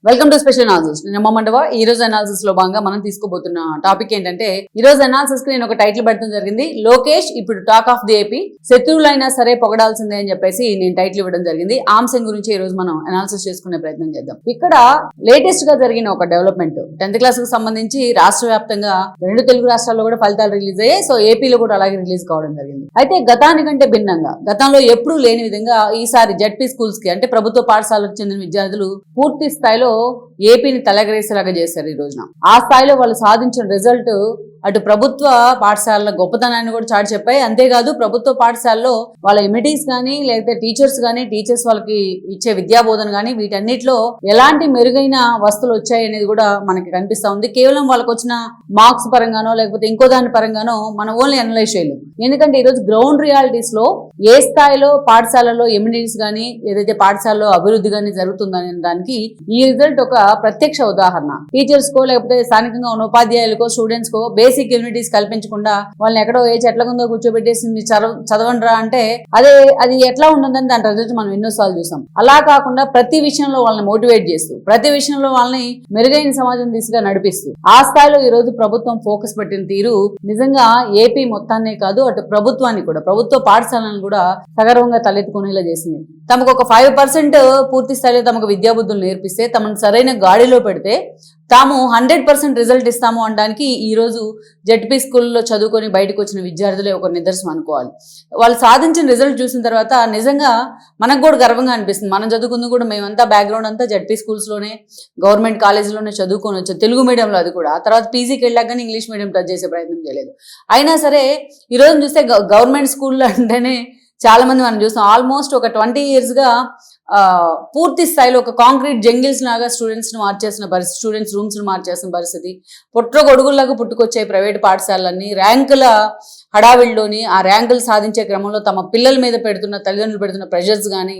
Welcome to special analysis. నేను అమ్మమంటవా. ఈ రోజు అనాలిసిస్ లో భాగంగా మనం తీసుకోబోతున్న టాపిక్ ఏంటంటే, ఈ రోజు అనాలిసిస్ కి నేను ఒక టైటిల్ పెట్టడం జరిగింది. లోకేష్ ఇప్పుడు టాక్ ఆఫ్ ది ఏపీ, శత్రువులైనా సరే పొగడాల్సిందే అని చెప్పేసి నేను టైటిల్ ఇవ్వడం జరిగింది. ఆ అంశం గురించి ఈ రోజు మనం అనాలిసిస్ చేసుకునే ప్రయత్నం చేద్దాం. ఇక్కడ లేటెస్ట్ గా జరిగిన ఒక డెవలప్మెంట్ 10th క్లాస్ కు సంబంధించి రాష్ట్ర వ్యాప్తంగా 2 తెలుగు రాష్ట్రాల్లో కూడా ఫలితాలు రిలీజ్ అయ్యాయి. సో ఏపీలో కూడా అలాగే రిలీజ్ కావడం జరిగింది. అయితే గతానికంటే భిన్నంగా, గతంలో ఎప్పుడూ లేని విధంగా ఈసారి జడ్పీ స్కూల్స్ కి అంటే ప్రభుత్వ పాఠశాలకు చెందిన విద్యార్థులు పూర్తి స్థాయిలో ఏపీని తలగరేసేలాగా చేశారు. ఈ రోజున ఆ స్థాయిలో వాళ్ళు సాధించిన రిజల్ట్ అటు ప్రభుత్వ పాఠశాలల గొప్పతనాన్ని కూడా చాటి చెప్పాయి. అంతేకాదు ప్రభుత్వ పాఠశాలలో వాళ్ళ ఇమిటీస్ కానీ లేకపోతే టీచర్స్ వాళ్ళకి ఇచ్చే విద్యాబోధన కానీ వీటన్నిటిలో ఎలాంటి మెరుగైన వస్తువులు వచ్చాయి అనేది కూడా మనకి కనిపిస్తా ఉంది. కేవలం వాళ్ళకి వచ్చిన మార్క్స్ పరంగానో లేకపోతే ఇంకో దాని పరంగానో మనం ఓన్లీ అనలైజ్ చేయలేము. ఎందుకంటే ఈరోజు గ్రౌండ్ రియాలిటీస్ లో ఏ స్థాయిలో పాఠశాలలో ఇమ్యూనిటీస్ కానీ ఏదైతే పాఠశాలలో అభివృద్ధి కానీ జరుగుతుందనే దానికి ఈ రిజల్ట్ ఒక ప్రత్యక్ష ఉదాహరణ. టీచర్స్ కో లేకపోతే స్థానికంగా ఉన్న ఉపాధ్యాయులకో స్టూడెంట్స్ కో బేసిక్ ఇమ్యూనిటీస్ కల్పించకుండా వాళ్ళని ఎక్కడో ఏ చెట్ల కిందో కూర్చోబెట్టేసి మీరు చదవండిరా అంటే అది ఎట్లా ఉంటుందని దాని రిజల్ట్ మనం ఎన్నోసార్లు చూసాం. అలా కాకుండా ప్రతి విషయంలో వాళ్ళని మోటివేట్ చేస్తూ, ప్రతి విషయంలో వాళ్ళని మెరుగైన సమాజం దిశగా నడిపిస్తూ ఆ స్థాయిలో ఈ రోజు ప్రభుత్వం ఫోకస్ పెట్టిన తీరు నిజంగా ఏపీ మొత్తాన్నే కాదు అటు ప్రభుత్వాన్ని కూడా, ప్రభుత్వ పాఠశాలను కూడా సగర్వంగా తలెత్తుకునేలా చేసింది. తమకు ఒక 5% పూర్తి స్థాయిలో తమకు విద్యాబుద్ధులు నేర్పిస్తే, తమను సరైన గాడిలో పెడితే తాము 100% రిజల్ట్ ఇస్తాము అనడానికి ఈ రోజు జడ్పీ స్కూల్లో చదువుకొని బయటకు వచ్చిన విద్యార్థులే ఒక నిదర్శనం అనుకోవాలి. వాళ్ళు సాధించిన రిజల్ట్ చూసిన తర్వాత నిజంగా మనకు కూడా గర్వంగా అనిపిస్తుంది. మనం చదువుకుంది కూడా మేమంతా బ్యాక్గ్రౌండ్ అంతా జడ్పీ స్కూల్స్లోనే, గవర్నమెంట్ కాలేజీలోనే చదువుకొని వచ్చాం, తెలుగు మీడియంలో. అది కూడా ఆ తర్వాత పీజీకి వెళ్ళాక కానీ ఇంగ్లీష్ మీడియం టచ్ చేసే ప్రయత్నం చేయలేదు. అయినా సరే ఈ రోజు చూస్తే గవర్నమెంట్ స్కూల్లో అంటేనే చాలా మంది మనం చూస్తాం. ఆల్మోస్ట్ ఒక 20 years గా పూర్తి స్థాయిలో ఒక కాంక్రీట్ జంగిల్స్ లాగా స్టూడెంట్స్ రూమ్స్ ను మార్చేసిన పరిస్థితి. గొడుగుల్లాగా పుట్టుకొచ్చే ప్రైవేట్ పాఠశాలన్నీ ర్యాంకుల హడావిడిలోని ఆ ర్యాంకులు సాధించే క్రమంలో తమ పిల్లల మీద తల్లిదండ్రులు పెడుతున్న ప్రెషర్స్ కానీ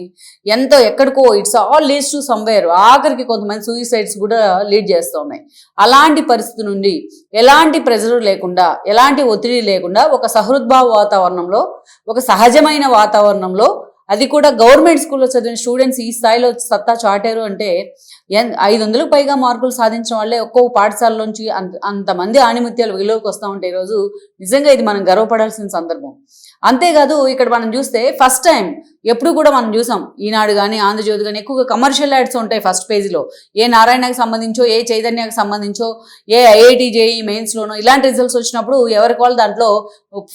ఎక్కడికో it's all leads to somewhere. ఆఖరికి కొంతమంది సూయిసైడ్స్ కూడా లీడ్ చేస్తూ ఉన్నాయి. అలాంటి పరిస్థితి నుండి ఎలాంటి ప్రెషర్ లేకుండా, ఎలాంటి ఒత్తిడి లేకుండా ఒక సహృద్భావ వాతావరణంలో, ఒక సహజమైన వాతావరణంలో, అది కూడా గవర్నమెంట్ స్కూల్లో చదివిన స్టూడెంట్స్ ఈ స్థాయిలో సత్తా చాటారు అంటే 500కు పైగా మార్కులు సాధించిన వాళ్ళే ఒక్కొక్క పాఠశాలలోంచి అంతమంది ఆణిముత్యాలు వెలుగులోకి వస్తూ ఉంటే ఈరోజు నిజంగా ఇది మనం గర్వపడాల్సిన సందర్భం. అంతేకాదు ఇక్కడ మనం చూస్తే ఫస్ట్ టైం ఎప్పుడు కూడా మనం చూసాం, ఈనాడు కానీ ఆంధ్రజ్యోతి కానీ ఎక్కువగా కమర్షియల్ యాడ్స్ ఉంటాయి ఫస్ట్ పేజీలో. ఏ నారాయణకి సంబంధించో, ఏ చైతన్యకి సంబంధించో, ఏ ఐఐటి జేఈ మెయిన్స్లోనో ఇలాంటి రిజల్ట్స్ వచ్చినప్పుడు ఎవరికి వాళ్ళు దాంట్లో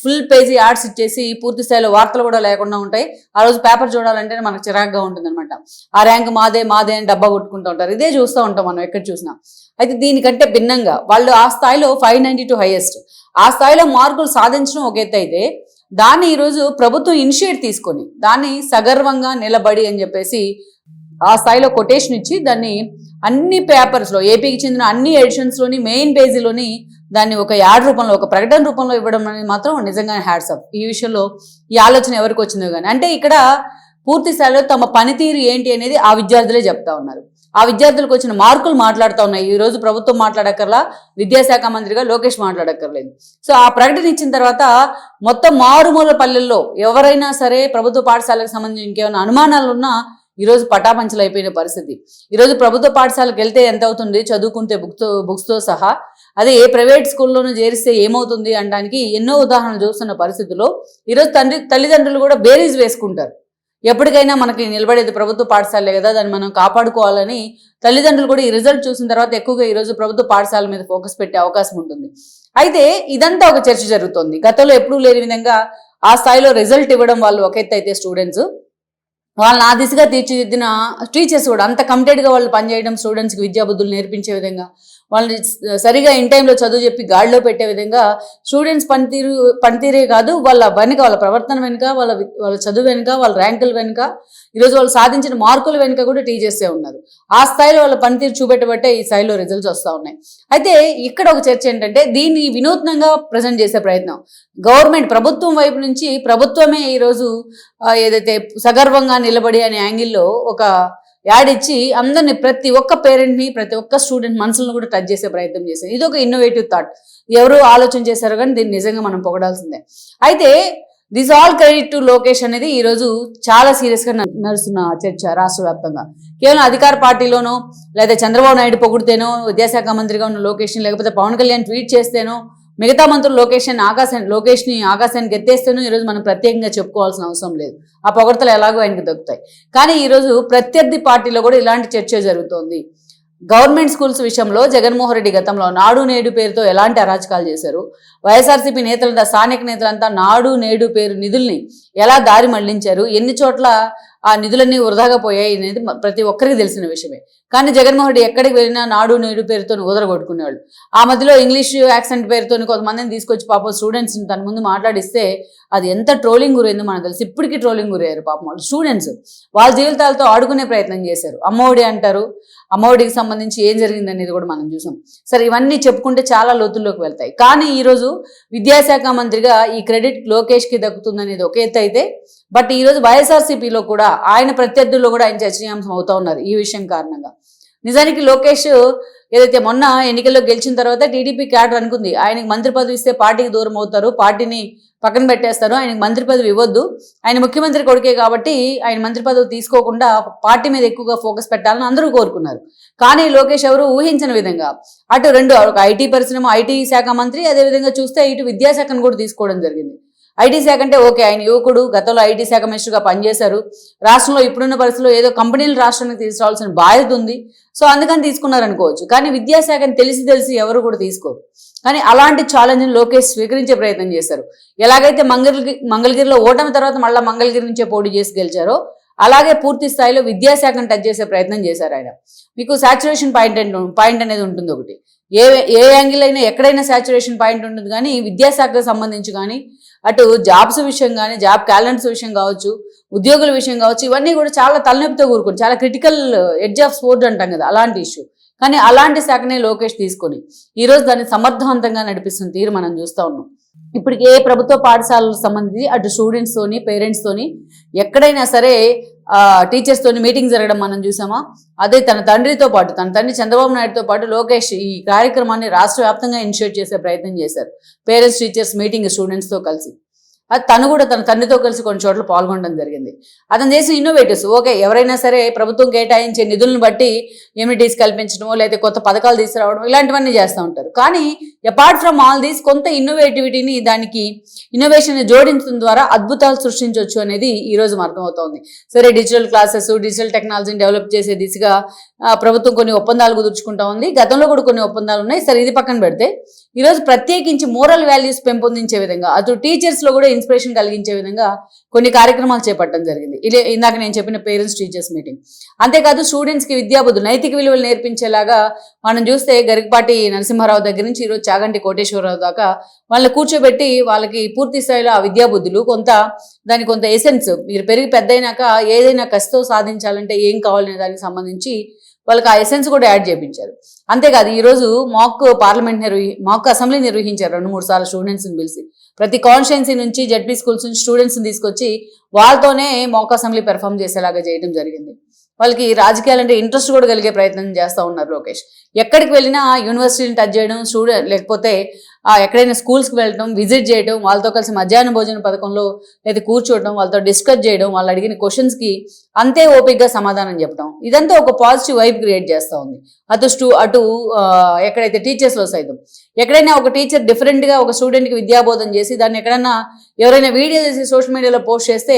ఫుల్ పేజీ యాడ్స్ ఇచ్చేసి పూర్తి స్థాయిలో వార్తలు కూడా లేకుండా ఉంటాయి. ఆ రోజు పేపర్ చూడాలంటేనే మనకు చిరాగ్గా ఉంటుంది అనమాట. ఆ ర్యాంక్ మాదే అని డబ్బా కొట్టుకుంటూ ఉంటారు. ఇదే చూస్తూ ఉంటాం మనం ఎక్కడ చూసినా. అయితే దీనికంటే భిన్నంగా వాళ్ళు ఆ స్థాయిలో 592 హైయెస్ట్, ఆ స్థాయిలో మార్కులు సాధించడం ఒక ఎత్తు అయితే, దాన్ని ఈరోజు ప్రభుత్వం ఇనిషియేట్ తీసుకొని దాన్ని సగర్వంగా నిలబడి అని చెప్పేసి ఆ స్థాయిలో కొటేషన్ ఇచ్చి దాన్ని అన్ని పేపర్స్లో, ఏపీకి చెందిన అన్ని ఎడిషన్స్లోని మెయిన్ పేజీలోని దాన్ని ఒక యాడ్ రూపంలో, ఒక ప్రకటన రూపంలో ఇవ్వడం అనేది మాత్రం నిజంగానే హ్యాట్స్ ఆఫ్. ఈ విషయంలో ఈ ఆలోచన ఎవరికి వచ్చిందో కానీ, అంటే ఇక్కడ పూర్తి స్థాయిలో తమ పనితీరు ఏంటి అనేది ఆ విద్యార్థులే చెప్తా ఉన్నారు. ఆ విద్యార్థులకు వచ్చిన మార్కులు మాట్లాడుతూ ఉన్నాయి. ఈ రోజు ప్రభుత్వం మాట్లాడక్కర్లా, విద్యాశాఖ మంత్రిగా లోకేష్ మాట్లాడక్కర్లేదు. సో ఆ ప్రకటన ఇచ్చిన తర్వాత మొత్తం మారుమూల పల్లెల్లో ఎవరైనా సరే ప్రభుత్వ పాఠశాలకు సంబంధించి ఇంకేమైనా అనుమానాలు ఉన్నా ఈరోజు పటాపంచలు అయిపోయిన పరిస్థితి. ఈరోజు ప్రభుత్వ పాఠశాలకు వెళ్తే ఎంత అవుతుంది చదువుకుంటే బుక్స్తో సహా, అదే ఏ ప్రైవేట్ స్కూల్లోనూ చేరిస్తే ఏమవుతుంది అనడానికి ఎన్నో ఉదాహరణలు చూస్తున్న పరిస్థితుల్లో ఈరోజు తల్లిదండ్రులు కూడా బేరీజ్ వేసుకుంటారు. ఎప్పటికైనా మనకి నిలబడేది ప్రభుత్వ పాఠశాలే కదా, దాన్ని మనం కాపాడుకోవాలని తల్లిదండ్రులు కూడా ఈ రిజల్ట్ చూసిన తర్వాత ఎక్కువగా ఈరోజు ప్రభుత్వ పాఠశాల మీద ఫోకస్ పెట్టే అవకాశం ఉంటుంది. అయితే ఇదంతా ఒక చర్చ జరుగుతుంది. గతంలో ఎప్పుడూ లేని విధంగా ఆ స్థాయిలో రిజల్ట్ ఇవ్వడం వాళ్ళు ఒక ఎత్తు అయితే, స్టూడెంట్స్ వాళ్ళని ఆ దిశగా తీర్చిదిద్దిన టీచర్స్ కూడా అంత కమిటెడ్గా వాళ్ళు పనిచేయడం, స్టూడెంట్స్కి విద్యాబుద్ధులు నేర్పించే విధంగా, వాళ్ళని సరిగా ఇన్ టైంలో చదువు చెప్పి గాడిలో పెట్టే విధంగా స్టూడెంట్స్ పనితీరే కాదు, వాళ్ళ ప్రవర్తన వెనుక, వాళ్ళ చదువు వెనుక, వాళ్ళ ర్యాంకుల వెనుక, ఈరోజు వాళ్ళు సాధించిన మార్కుల వెనుక కూడా టీచర్సే ఉన్నారు. ఆ స్థాయిలో వాళ్ళ పనితీరు చూపెట్టబట్టే ఈ స్థాయిలో రిజల్ట్స్ వస్తూ ఉన్నాయి. అయితే ఇక్కడ ఒక చర్చ ఏంటంటే, దీన్ని వినూత్నంగా ప్రజెంట్ చేసే ప్రయత్నం ప్రభుత్వం వైపు నుంచి, ప్రభుత్వమే ఈరోజు ఏదైతే సగర్వంగా నిలబడి అనే యాంగిల్లో ఒక యాడ్ ఇచ్చి అందరినీ, ప్రతి ఒక్క పేరెంట్ని, ప్రతి ఒక్క స్టూడెంట్ మనసులను కూడా టచ్ చేసే ప్రయత్నం చేశారు. ఇది ఒక ఇన్నోవేటివ్ థాట్. ఎవరు ఆలోచన చేశారు కానీ దీన్ని నిజంగా మనం పొగడాల్సిందే. అయితే this all credit to Lokesh అనేది ఈ రోజు చాలా సీరియస్ గా నడుస్తున్న చర్చ రాష్ట్ర వ్యాప్తంగా. కేవలం అధికార పార్టీలోనో లేదా చంద్రబాబు నాయుడు పొగిడితేనో విద్యాశాఖ మంత్రిగా ఉన్న లోకేష్ ని, లేకపోతే పవన్ కళ్యాణ్ ట్వీట్ చేస్తేనో, మిగతా మంత్రులు లోకేష్ ని ఆకాశానికి ఎత్తేస్తేనో ఈరోజు మనం ప్రత్యేకంగా చెప్పుకోవాల్సిన అవసరం లేదు. ఆ పొగడతలు ఎలాగో ఆయనకు దక్కుతాయి. కానీ ఈరోజు ప్రత్యర్థి పార్టీలో కూడా ఇలాంటి చర్చ జరుగుతోంది. గవర్నమెంట్ స్కూల్స్ విషయంలో జగన్మోహన్ రెడ్డి గతంలో నాడు నేడు పేరుతో ఎలాంటి అరాచకాలు చేశారు, వైఎస్ఆర్సీపీ నేతలంతా, స్థానిక నేతలంతా నాడు నేడు పేరు నిధుల్ని ఎలా దారి మళ్లించారు, ఎన్ని చోట్ల ఆ నిధులన్నీ వృధాగా పోయాయి అనేది ప్రతి ఒక్కరికి తెలిసిన విషయమే. కానీ జగన్మోహన్ రెడ్డి ఎక్కడికి వెళ్ళినా నాడు నేడు పేరుతో ఉదరగొట్టుకునేవాళ్ళు. ఆ మధ్యలో ఇంగ్లీష్ యాక్సెంట్ పేరుతో కొంతమందిని తీసుకొచ్చి పాపం స్టూడెంట్స్ని తన ముందు మాట్లాడిస్తే అది ఎంత ట్రోలింగ్ గురైందో మనకు తెలుసు. ఇప్పటికీ ట్రోలింగ్ గురయ్యారు పాపం వాళ్ళు. స్టూడెంట్స్ వాళ్ళ జీవితాలతో ఆడుకునే ప్రయత్నం చేశారు. అమ్మఒడి అంటారు, అమ్మఒడికి సంబంధించి ఏం జరిగింది అనేది కూడా మనం చూసాం. సరే, ఇవన్నీ చెప్పుకుంటే చాలా లోతుల్లోకి వెళ్తాయి. కానీ ఈరోజు విద్యాశాఖ మంత్రిగా ఈ క్రెడిట్ లోకేష్కి దక్కుతుందనేది ఒక ఎత్తు అయితే, బట్ ఈరోజు వైఎస్ఆర్సీపీలో కూడా ఆయన ప్రత్యర్థుల్లో కూడా ఆయన చర్చనీయాంశం అవుతా ఉన్నారు ఈ విషయం కారణంగా. నిజానికి లోకేష్ ఏదైతే మొన్న ఎన్నికల్లో గెలిచిన తర్వాత టీడీపీ క్యాడర్ అనుకుంది ఆయనకి మంత్రి పదవి ఇస్తే పార్టీకి దూరం అవుతారు, పార్టీని పక్కన పెట్టేస్తారు, ఆయనకి మంత్రి పదవి ఇవ్వద్దు, ఆయన ముఖ్యమంత్రి కొడుకే కాబట్టి ఆయన మంత్రి పదవి తీసుకోకుండా పార్టీ మీద ఎక్కువగా ఫోకస్ పెట్టాలని అందరూ కోరుకున్నారు. కానీ లోకేష్ ఎవరు ఊహించిన విధంగా అటు ఒక ఐటీ పరిశ్రమ, ఐటీ శాఖ మంత్రి, అదేవిధంగా చూస్తే ఇటు విద్యాశాఖను కూడా తీసుకోవడం జరిగింది. ఐటీ శాఖ అంటే ఓకే, ఆయన యువకుడు, గతంలో ఐటీ శాఖ మినిస్టర్గా పనిచేశారు, రాష్ట్రంలో ఇప్పుడున్న పరిస్థితుల్లో ఏదో కంపెనీలు రాష్ట్రానికి తీసుకురావాల్సిన బాధ్యత ఉంది, సో అందుకని తీసుకున్నారనుకోవచ్చు. కానీ విద్యాశాఖని తెలిసి ఎవరు కూడా తీసుకోరు. కానీ అలాంటి ఛాలెంజ్ని లోకేష్ స్వీకరించే ప్రయత్నం చేశారు. ఎలాగైతే మంగళగిరిలో ఓటమి తర్వాత మళ్ళీ మంగళగిరి నుంచే పోటీ చేసి గెలిచారో, అలాగే పూర్తి స్థాయిలో విద్యాశాఖను టచ్ చేసే ప్రయత్నం చేశారు ఆయన. మీకు సాచురేషన్ పాయింట్ అనేది ఉంటుంది ఒకటి. ఏ యాంగిల్ అయినా ఎక్కడైనా సాచురేషన్ పాయింట్ ఉంటుంది. కానీ విద్యాశాఖకు సంబంధించి కానీ, అటు జాబ్స్ విషయం కానీ, జాబ్ క్యాలెండర్స్ విషయం కావచ్చు, ఉద్యోగుల విషయం కావచ్చు, ఇవన్నీ కూడా చాలా తలనొప్పితో కూరుకుని, చాలా క్రిటికల్ ఎడ్జ్ ఆఫ్ స్పోర్ట్ అంటాం కదా, అలాంటి ఇష్యూ. కానీ అలాంటి శాఖనే లోకేష్ తీసుకొని ఈరోజు దాన్ని సమర్థవంతంగా నడిపిస్తున్న తీరు మనం చూస్తూ ఉన్నాం. ఇప్పటికి ఏ ప్రభుత్వ పాఠశాలకు సంబంధించి అటు స్టూడెంట్స్ తోని, పేరెంట్స్ తోని ఎక్కడైనా సరే టీచర్స్ తోని మీటింగ్ జరగడం మనం చూసామా? అదే తన తండ్రితో పాటు, తన తండ్రి చంద్రబాబు నాయుడుతో పాటు లోకేష్ ఈ కార్యక్రమాన్ని రాష్ట్ర వ్యాప్తంగా ఇనిషియేట్ చేసే ప్రయత్నం చేశారు. పేరెంట్స్ టీచర్స్ మీటింగ్ స్టూడెంట్స్తో కలిసి. అది తను కూడా తన తండ్రితో కలిసి కొన్ని చోట్ల పాల్గొనడం జరిగింది. అతను చేసిన ఇన్నోవేటివ్స్, ఓకే, ఎవరైనా సరే ప్రభుత్వం కేటాయించే నిధులను బట్టి ఎమ్యూనిటీస్ కల్పించడమో లేదా కొత్త పథకాలు తీసుకురావడం ఇలాంటివన్నీ చేస్తూ ఉంటారు. కానీ అపార్ట్ ఫ్రమ్ ఆల్ దీస్ కొంత ఇన్నోవేటివిటీని, దానికి ఇన్నోవేషన్ జోడించడం ద్వారా అద్భుతాలు సృష్టించవచ్చు అనేది ఈ రోజు అర్థమవుతోంది. సరే, డిజిటల్ క్లాసెస్, డిజిటల్ టెక్నాలజీని డెవలప్ చేసే దిశగా ప్రభుత్వం కొన్ని ఒప్పందాలు కుదుర్చుకుంటా ఉంది. గతంలో కూడా కొన్ని ఒప్పందాలు ఉన్నాయి. సరే, ఇది పక్కన పెడితే ఈరోజు ప్రత్యేకించి మోరల్ వాల్యూస్ పెంపొందించే విధంగా, అటు టీచర్స్లో కూడా ఇన్స్పిరేషన్ కలిగించే విధంగా కొన్ని కార్యక్రమాలు చేపట్టడం జరిగింది. ఇందాక నేను చెప్పిన పేరెంట్స్ టీచర్స్ మీటింగ్. అంతేకాదు స్టూడెంట్స్కి విద్యాబుద్ధులు, నైతిక విలువలు నేర్పించేలాగా మనం చూస్తే గరికపాటి నరసింహారావు దగ్గర నుంచి ఈరోజు చాగంటి కోటేశ్వరరావు దాకా వాళ్ళని కూర్చోబెట్టి వాళ్ళకి పూర్తి స్థాయిలో ఆ విద్యాబుద్ధులు, దానికి కొంత ఎసెన్స్, మీరు పెరిగి పెద్దయినాక ఏదైనా కష్టం సాధించాలంటే ఏం కావాలనే దానికి సంబంధించి వాళ్ళకి ఆ ఎసెన్స్ కూడా యాడ్ చేయించారు. అంతేకాదు ఈరోజు మాక్ అసెంబ్లీ నిర్వహించారు 2-3 సార్లు స్టూడెంట్స్ని పిలిచి. ప్రతి కాన్స్టిట్యున్సీ నుంచి, జడ్పీ స్కూల్స్ నుంచి స్టూడెంట్స్ని తీసుకొచ్చి వాళ్ళతోనే మాక్ అసెంబ్లీ పెర్ఫామ్ చేసేలాగా చేయడం జరిగింది. వాళ్ళకి రాజకీయాలంటే ఇంట్రెస్ట్ కూడా కలిగే ప్రయత్నం చేస్తూ ఉన్నారు లోకేష్. ఎక్కడికి వెళ్ళినా యూనివర్సిటీని టచ్ చేయడం, లేకపోతే ఎక్కడైనా స్కూల్స్కి వెళ్ళడం, విజిట్ చేయడం, వాళ్ళతో కలిసి మధ్యాహ్న భోజన పథకంలో లేదా కూర్చోవడం, వాళ్ళతో డిస్కస్ చేయడం, వాళ్ళు అడిగిన క్వశ్చన్స్కి అంతే ఓపికగా సమాధానం చెప్పడం, ఇదంతా ఒక పాజిటివ్ వైబ్ క్రియేట్ చేస్తూ ఉంది. అటు ఎక్కడైతే టీచర్స్లో సైతం ఎక్కడైనా ఒక టీచర్ డిఫరెంట్గా ఒక స్టూడెంట్కి విద్యాబోధన చేసి దాన్ని ఎక్కడైనా ఎవరైనా వీడియో చేసి సోషల్ మీడియాలో పోస్ట్ చేస్తే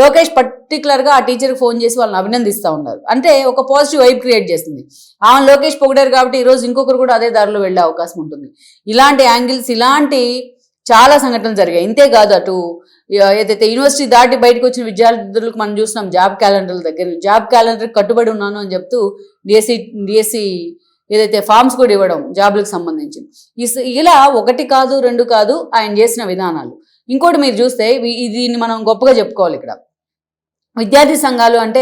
లోకేష్ పర్టికులర్గా ఆ టీచర్కి ఫోన్ చేసి వాళ్ళని అభినందిస్తూ ఉన్నారు. అంటే ఒక పాజిటివ్ వైబ్ క్రియేట్ చేస్తుంది. ఆమె లోకేష్ పొగిడారు కాబట్టి ఈరోజు ఇంకొకరు కూడా అదే దారిలో వెళ్ళే అవకాశం ఉంటుంది. ఇలాంటి యాంగిల్స్, ఇలాంటి చాలా సంఘటనలు జరిగాయి. ఇంతేకాదు అటు ఏదైతే యూనివర్సిటీ దాటి బయటకు వచ్చిన విద్యార్థులకు మనం చూస్తున్నాం, జాబ్ క్యాలెండర్ల దగ్గర, జాబ్ క్యాలెండర్కి కట్టుబడి ఉన్నాను అని చెప్తూ డిఎస్సి ఏదైతే ఫార్మ్స్ కూడా ఇవ్వడం జాబ్లకు సంబంధించి. ఇలా 1 కాదు 2 కాదు ఆయన చేసిన విధానాలు. ఇంకోటి మీరు చూస్తే దీన్ని మనం గొప్పగా చెప్పుకోవాలి. ఇక్కడ విద్యార్థి సంఘాలు అంటే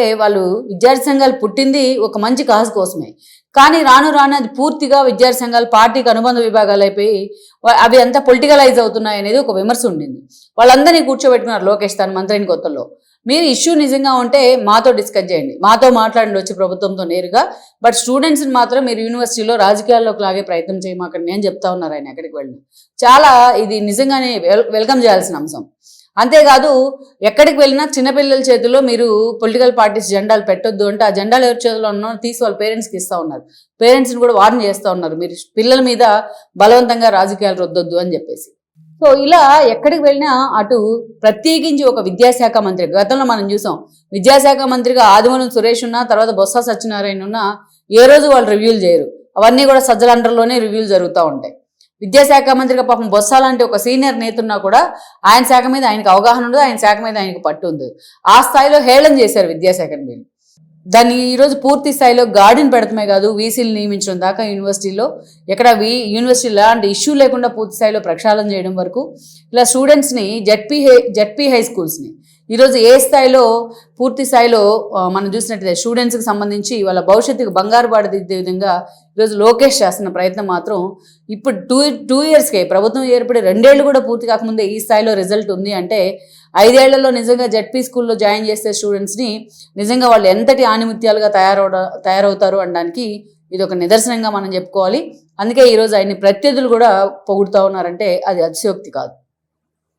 విద్యార్థి సంఘాలు పుట్టింది ఒక మంచి కాజ్ కోసమే. కానీ రాను అది పూర్తిగా విద్యార్థి సంఘాలు పార్టీకి అనుబంధ విభాగాలు అయిపోయి అవి అంతా పొలిటికలైజ్ అవుతున్నాయి అనేది ఒక విమర్శ ఉండింది. వాళ్ళందరినీ కూర్చోబెట్టుకున్నారు లోకేష్ తన మంత్రిని కొత్తలో. మీరు ఇష్యూ నిజంగా ఉంటే మాతో డిస్కస్ చేయండి, మాతో మాట్లాడండి వచ్చి ప్రభుత్వంతో నేరుగా, బట్ స్టూడెంట్స్ని మాత్రం మీరు యూనివర్సిటీలో రాజకీయాల్లోకి లాగే ప్రయత్నం చేయమాకండి అని చెప్తా ఉన్నారు ఆయన ఎక్కడికి వెళ్ళిన. చాలా ఇది నిజంగానే వెల్కమ్ చేయాల్సిన అంశం. అంతేకాదు ఎక్కడికి వెళ్ళినా చిన్నపిల్లల చేతిలో మీరు పొలిటికల్ పార్టీస్ జెండాలు పెట్టొద్దు అంటే ఆ జెండాలు ఎవరి చేతిలో ఉన్నా తీసి వాళ్ళ పేరెంట్స్కి ఇస్తూ ఉన్నారు. పేరెంట్స్ని కూడా వార్న్ చేస్తూ ఉన్నారు, మీరు పిల్లల మీద బలవంతంగా రాజకీయాలు రుద్దొద్దు అని చెప్పేసి. సో ఇలా ఎక్కడికి వెళ్ళినా అటు ప్రత్యేకించి ఒక విద్యాశాఖ మంత్రి, గతంలో మనం చూసాం విద్యాశాఖ మంత్రిగా ఆదిమూలం సురేష్ ఉన్నా, తర్వాత బొత్స సత్యనారాయణ ఉన్నా ఏ రోజు వాళ్ళు రివ్యూలు చేయరు. అవన్నీ కూడా సజ్జల అండర్లోనే రివ్యూలు జరుగుతూ ఉంటాయి. విద్యాశాఖ మంత్రిగా పాపం బొత్స లాంటి ఒక సీనియర్ నేత ఉన్నా కూడా ఆయన శాఖ మీద ఆయనకు అవగాహన ఉండదు, ఆయన శాఖ మీద ఆయనకు పట్టు ఉంది. ఆ స్థాయిలో హేళన చేశారు విద్యాశాఖని వీళ్ళు. దాన్ని ఈరోజు పూర్తి స్థాయిలో గార్డెన్ పెడతమే కాదు, వీసీలు నియమించడం దాకా యూనివర్సిటీలో ఎక్కడ యూనివర్సిటీ లాంటి ఇష్యూ లేకుండా పూర్తి స్థాయిలో ప్రక్షాళన చేయడం వరకు ఇలా స్టూడెంట్స్ని జెడ్పీ హై స్కూల్స్ని ఈరోజు ఏ స్థాయిలో పూర్తి స్థాయిలో మనం చూసినట్టయితే స్టూడెంట్స్కి సంబంధించి వాళ్ళ భవిష్యత్తుకు బంగారు బాట దిద్దే విధంగా ఈరోజు లోకేష్ చేస్తున్న ప్రయత్నం మాత్రం ఇప్పుడు టూ ఇయర్స్కే ప్రభుత్వం ఏర్పడి 2 ఏళ్ళు కూడా పూర్తి కాకముందే ఈ స్థాయిలో రిజల్ట్ ఉంది అంటే 5 ఏళ్లలో నిజంగా జెడ్పీ స్కూల్లో జాయిన్ చేసే స్టూడెంట్స్ని నిజంగా వాళ్ళు ఎంతటి ఆణిముత్యాలుగా తయారవుతారు అనడానికి ఇది ఒక నిదర్శనంగా మనం చెప్పుకోవాలి. అందుకే ఈరోజు ఆయన్ని ప్రత్యర్థులు కూడా పొగుడుతూ ఉన్నారంటే అది అతిశయోక్తి కాదు.